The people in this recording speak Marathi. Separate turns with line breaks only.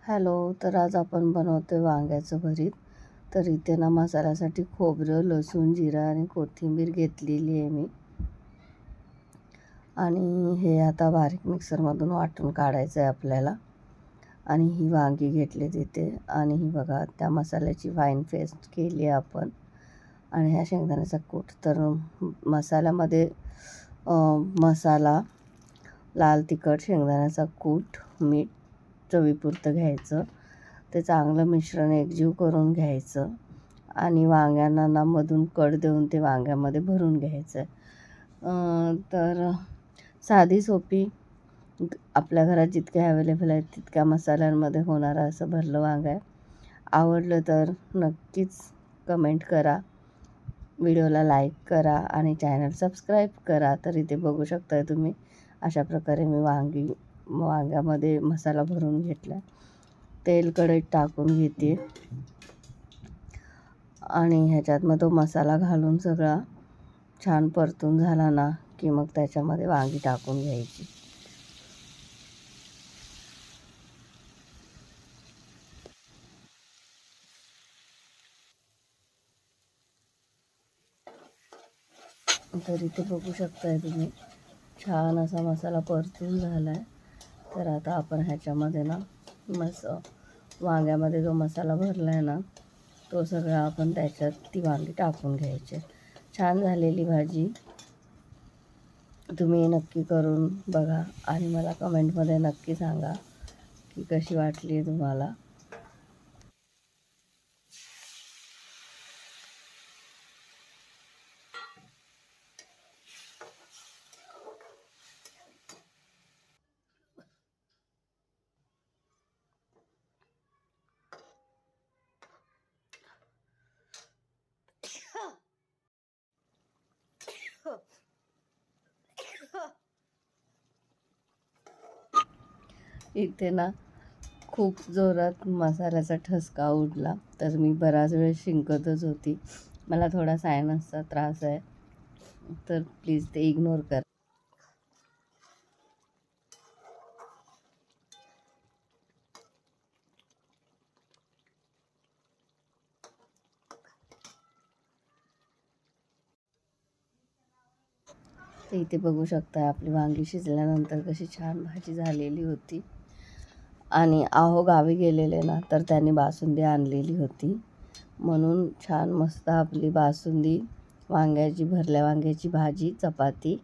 हॅलो, तर आज आपण बनवतोय वांग्याचं भरीत. तर इथे ना मसाल्यासाठी खोबरं, लसूण, जिरा आणि कोथिंबीर घेतलेली आहे मी. आणि हे आता बारीक मिक्सरमधून वाटून काढायचं आहे आपल्याला. आणि ही वांगी घेतली तिथे आणि ही बघा त्या मसाल्याची फाईन पेस्ट केली आहे आपण. आणि ह्या शेंगदाण्याचा कूट. तर मसाल्यामध्ये मसाला, लाल तिखट, शेंगदाण्याचा कूट, मीठ चवीपुरतं घ्यायचं. ते चांगलं मिश्रण एकजीव करून घ्यायचं आणि वांग्यांना ना मधून कट देऊन ते वांग्यामध्ये भरून घ्यायचं आहे. तर साधी सोपी आपल्या घरात जितक्या अवेलेबल आहेत तितक्या मसाल्यांमध्ये होणारं असं भरलं वांगं आहे. आवडलं तर नक्कीच कमेंट करा, व्हिडिओला लाईक करा आणि चॅनल सबस्क्राईब करा. तर इथे बघू शकताय तुम्ही अशा प्रकारे मी वांग्यामध्ये मसाला भरून घेतला. तेल कढईत टाकून घेते आणि ह्याच्यात मग तो मसाला घालून सगळा छान परतून झाला ना की मग त्याच्यामध्ये वांगी टाकून घ्यायची. तर इथे बघू शकताय तुम्ही छान असा मसाला परतून झाला आहे. तर आता आपण ह्याच्यामध्ये ना वांग्यामध्ये जो मसाला भरला आहे ना तो सगळा आपण त्याच्यात ती वांगी टाकून घ्यायची. छान झालेली भाजी तुम्ही नक्की करून बघा आणि मला कमेंटमध्ये नक्की सांगा की कशी वाटली तुम्हाला. इथे ना खूप जोरात मसाल्याचा ठसका उडला तर मी बराच वेळ शिंकतच होती. मला थोडा सायनसचा त्रास आहे तर प्लीज ते इग्नोर करा. तर इथे बघू शकता आपली वांगी शिजल्यानंतर कशी छान भाजी झालेली होती. आणि गावी गेलेले ना तर त्यांनी बासुंदी आणलेली होती म्हणून छान मस्त आपली बासुंदी, भरल्या वांग्याची भाजी, चपाती